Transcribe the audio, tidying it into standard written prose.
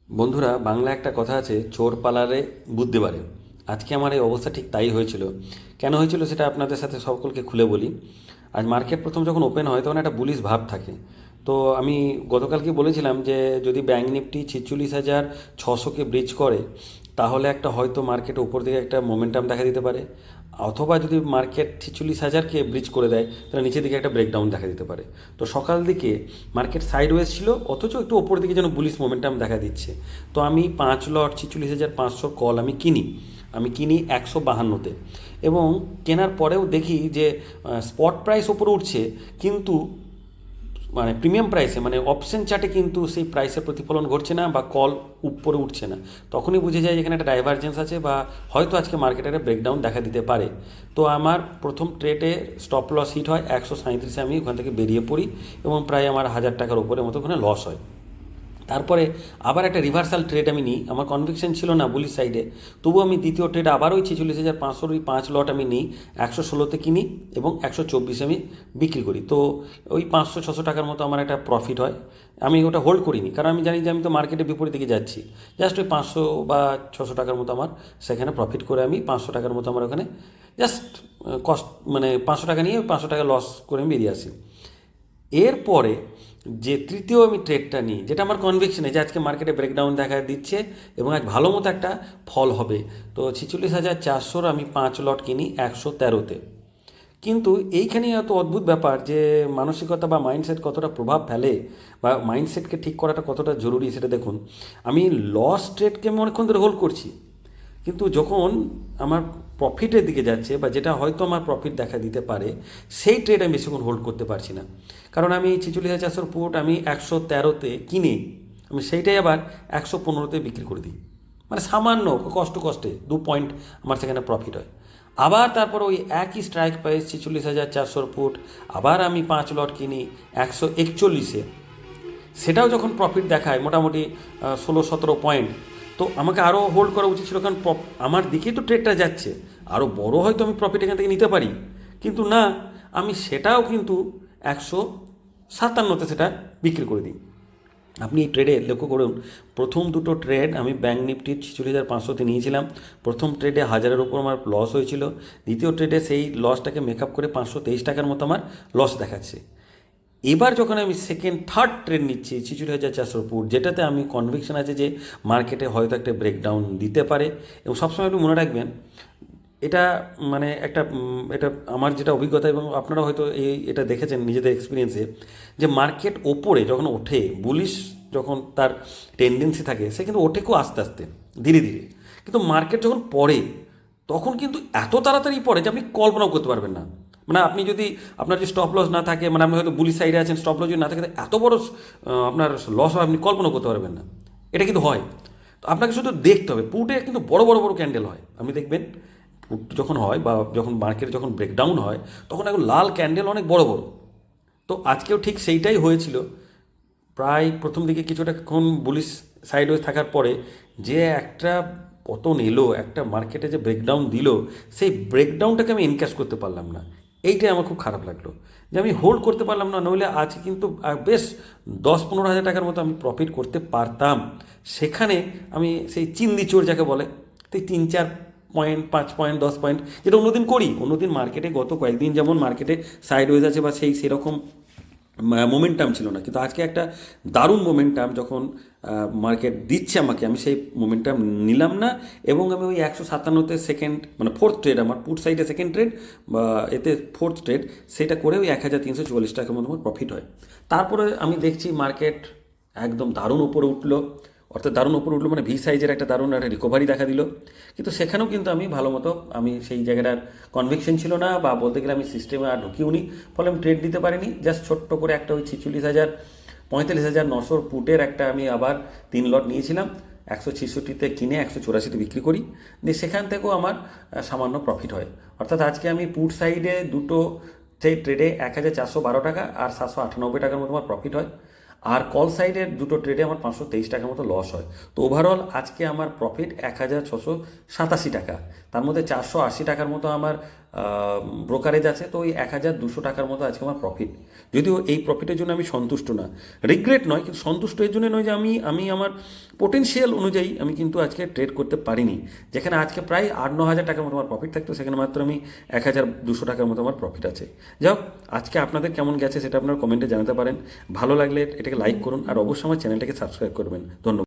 বন্ধুরা, বাংলা একটা কথা আছে, চোর পালালে বুদ্ধি বাড়ে। আজকে আমার এই অবস্থা ঠিক তাই হয়েছিল। কেন হয়েছিল সেটা আপনাদের সাথে সকলকে খুলে বলি। আজ মার্কেট প্রথম যখন ওপেন হয় তখন একটা বুলিশ ভাব থাকে। তো আমি গতকালকে বলেছিলাম যে যদি ব্যাঙ্ক নিফটি 46,600-কে ব্রিজ করে তাহলে একটা হয়তো মার্কেট উপর দিকে একটা মোমেন্টাম দেখা দিতে পারে, অথবা যদি মার্কেট 46,000-কে ব্রিজ করে দেয় তাহলে নিচের দিকে একটা ব্রেকডাউন দেখা দিতে পারে। তো সকাল দিকে মার্কেট সাইডওয়েজ ছিল, অথচ একটু ওপর দিকে যেন বুলিশ মোমেন্টাম দেখা দিচ্ছে। তো আমি 5 লট 46,500 কল আমি কিনি 152-তে, এবং কেনার পরেও দেখি যে স্পট প্রাইস ওপরে উঠছে, কিন্তু মানে প্রিমিয়াম প্রাইসে মানে অপশন চার্টে কিন্তু সেই প্রাইসের প্রতিফলন ঘটছে না বা কল উপরে উঠছে না। তখনই বুঝে যায় এখানে একটা ডাইভারজেন্স আছে বা হয়তো আজকে মার্কেটে একটা ব্রেকডাউন দেখা দিতে পারে। তো আমার প্রথম ট্রেডে স্টপ লস হিট হয় 137-এ, আমি ওখান থেকে বেরিয়ে পড়ি এবং প্রায় আমার 1,000 টাকার উপরে মতো ওখানে লস হয়। তারপরে আবার একটা রিভার্সাল ট্রেড আমি নিই, আমার কনভিকশন ছিল না বুলিশ সাইডে, তবুও আমি দ্বিতীয় ট্রেড আবার ওই 46,500 ওই 5 লট আমি নিই, 116-তে কিনি এবং 124-এ আমি বিক্রি করি। তো ওই 500-600 টাকার মতো আমার একটা প্রফিট হয়। আমি ওটা হোল্ড করিনি, কারণ আমি জানি যে আমি তো মার্কেটে বিপরীত দিকে যাচ্ছি। জাস্ট ওই 500 বা 600 টাকার মতো আমার সেখানে প্রফিট করে আমি 500 টাকার মতো আমার ওখানে জাস্ট কস্ট মানে 500 টাকা নিয়ে 500 টাকা লস করে আমি বেরিয়ে আসি। এরপরে যে তৃতীয় আমি ট্রেডটা নিই, যেটা আমার কনভিকশনে যে আজকে মার্কেটে ব্রেকডাউন দেখা দিচ্ছে এবং এক ভালো মতো একটা ফল হবে, তো 46,400-র আমি 5 লট কিনি 113-তে। কিন্তু এইখানেই এত অদ্ভুত ব্যাপার যে মানসিকতা বা মাইন্ডসেট কতটা প্রভাব ফেলে বা মাইন্ডসেটকে ঠিক করাটা কতটা জরুরি সেটা দেখুন। আমি লস ট্রেডকে আমি অনেকক্ষণ ধরে হোল্ড করছি, কিন্তু যখন আমার প্রফিটের দিকে যাচ্ছে বা যেটা হয়তো আমার প্রফিট দেখা দিতে পারে, সেই ট্রেড আমি বেশিক্ষণ হোল্ড করতে পারছি না। কারণ আমি 46,400 পুট আমি 113-তে কিনে আমি সেইটাই আবার 115-তে বিক্রি করে দিই। মানে সামান্য কষ্টে 2 পয়েন্ট আমার সেখানে প্রফিট হয়। আবার তারপর ওই একই স্ট্রাইক প্রাইস 46,400 ফুট আবার আমি 5 লট কিনি 141-এ। সেটাও যখন প্রফিট দেখায় মোটামুটি 16-17 পয়েন্ট, তো আমাকে আরও হোল্ড করা উচিত ছিল, কারণ আমার দিকেই তো ট্রেডটা যাচ্ছে, আরও বড় হয়তো আমি প্রফিট এখান থেকে নিতে পারি। কিন্তু না, আমি সেটাও কিন্তু 157-তে সেটা বিক্রি করে দিই। আপনি এই ট্রেডে লক্ষ্য করুন, প্রথম দুটো ট্রেড আমি ব্যাঙ্ক নিফটির 46,500-তে নিয়েছিলাম। প্রথম ট্রেডে 1,000-এর উপর আমার লস হয়েছিল। দ্বিতীয় ট্রেডে সেই লসটাকে মেকআপ করে 523 টাকার মতো আমার লস দেখাচ্ছে। এবার যখন আমি সেকেন্ড থার্ড ট্রেড নিচ্ছি 46,400 ফুট, যেটাতে আমি কনভিকশন আছে যে মার্কেটে হয়তো একটা ব্রেকডাউন দিতে পারে, এবং সবসময় একটু মনে রাখবেন এটা মানে একটা এটা আমার যেটা অভিজ্ঞতা, এবং আপনারা হয়তো এটা দেখেছেন নিজেদের এক্সপিরিয়েন্সে, যে মার্কেট ওপরে যখন ওঠে, বুলিশ যখন তার টেন্ডেন্সি থাকে, সে কিন্তু ওঠে খুব আস্তে আস্তে, ধীরে ধীরে। কিন্তু মার্কেট যখন পড়ে তখন কিন্তু এত তাড়াতাড়ি পড়ে যে আপনি কল্পনাও করতে পারবেন না। মানে আপনি যদি আপনার যে স্টপ লস না থাকে, মানে আপনি হয়তো বুলি সাইডে আছেন, স্টপ লস যদি না থাকে, এত বড় আপনার লস হয় আপনি কল্পনা করতে পারবেন না। এটা কিন্তু হয়। তো আপনাকে শুধু দেখতে হবে, পুটে কিন্তু বড় বড় বড় ক্যান্ডেল হয়, আপনি দেখবেন পুট যখন হয় বা যখন মার্কেটে যখন ব্রেকডাউন হয় তখন এখন লাল ক্যান্ডেল অনেক বড় বড়। তো আজকেও ঠিক সেইটাই হয়েছিল। প্রায় প্রথম দিকে কিছুটাক্ষণ বুলিশ সাইডওয়ে থাকার পরে যে একটা পতন এলো, একটা মার্কেটে যে ব্রেকডাউন দিল, সেই ব্রেকডাউনটাকে আমি এনক্যাশ করতে পারলাম না। এইটাই আমার খুব খারাপ লাগলো, যে আমি হোল্ড করতে পারলাম না, নইলে আজ কিন্তু বেশ 10-15 হাজার টাকার মতো আমি প্রফিট করতে পারতাম। সেখানে আমি সেই চিন্দি চোর যাকে বলে, তাই 3-4 পয়েন্ট 5 পয়েন্ট 10 পয়েন্ট যেটা অন্যদিন করি, অন্যদিন মার্কেটে গত কয়েকদিন যেমন মার্কেটে সাইডওয়েজ আছে বা সেরকম মোমেন্টাম ছিল না, কিন্তু আজকে একটা দারুণ মোমেন্টাম যখন মার্কেট দিচ্ছে আমাকে, আমি সেই মোমেন্টাম নিলাম না, এবং আমি ওই 157-তে সেকেন্ড মানে ফোর্থ ট্রেড, আমার পুট সাইডে সেকেন্ড ট্রেড বা এতে ফোর্থ ট্রেড, সেটা করে ওই 1,344 টাকার মতো আমার প্রফিট হয়। তারপরে আমি দেখছি মার্কেট একদম দারুণ উপরে উঠলো, অর্থাৎ দারুণ উপরে উঠলো মানে ভি সাইজের একটা দারুণ একটা রিকভারি দেখা দিল। কিন্তু সেখানেও কিন্তু আমি ভালো মতো আমি সেই জায়গাটার কনভিকশন ছিল না, বা বলতে গেলে আমি সিস্টেমে আর ঢুকিওনি, ফলে আমি ট্রেড দিতে পারিনি। জাস্ট ছোট্ট করে একটা ওই 45,900 পুটের একটা আমি আবার 3 লট নিয়েছিলাম, 166-তে কিনে 184-তে বিক্রি করি, দিয়ে সেখান থেকেও আমার সামান্য প্রফিট হয়। অর্থাৎ আজকে আমি পুট সাইডে দুটো সেই ট্রেডে 1,412 টাকা আর 798 টাকার মতো আমার প্রফিট হয়, আর কল সাইডের দুটো ট্রেডে আমার 523 টাকার মতো লস হয়। তো ওভারঅল আজকে আমার প্রফিট 1,687 টাকা, তার মধ্যে 480 টাকার মতো আমার ব্রোকারেজ আছে, তো ওই 1,200 টাকার মতো আজকে আমার প্রফিট। যদিও এই প্রফিটের জন্য আমি সন্তুষ্ট না, রিগ্রেট নয়, কিন্তু সন্তুষ্ট এর জন্য নয় যে আমি আমার পোটেনশিয়াল অনুযায়ী আমি কিন্তু আজকে ট্রেড করতে পারিনি। যেখানে আজকে প্রায় 8-9 হাজার টাকার মতো আমার প্রফিট থাকতো, সেখানে মাত্র আমি 1,200 টাকার মতো আমার প্রফিট আছে। যাই হোক, আজকে আপনাদের কেমন গেছে সেটা আপনারা কমেন্টে জানাতে পারেন। ভালো লাগলে এটাকে লাইক করুন, আর অবশ্যই আমার চ্যানেলটাকে সাবস্ক্রাইব করবেন। ধন্যবাদ।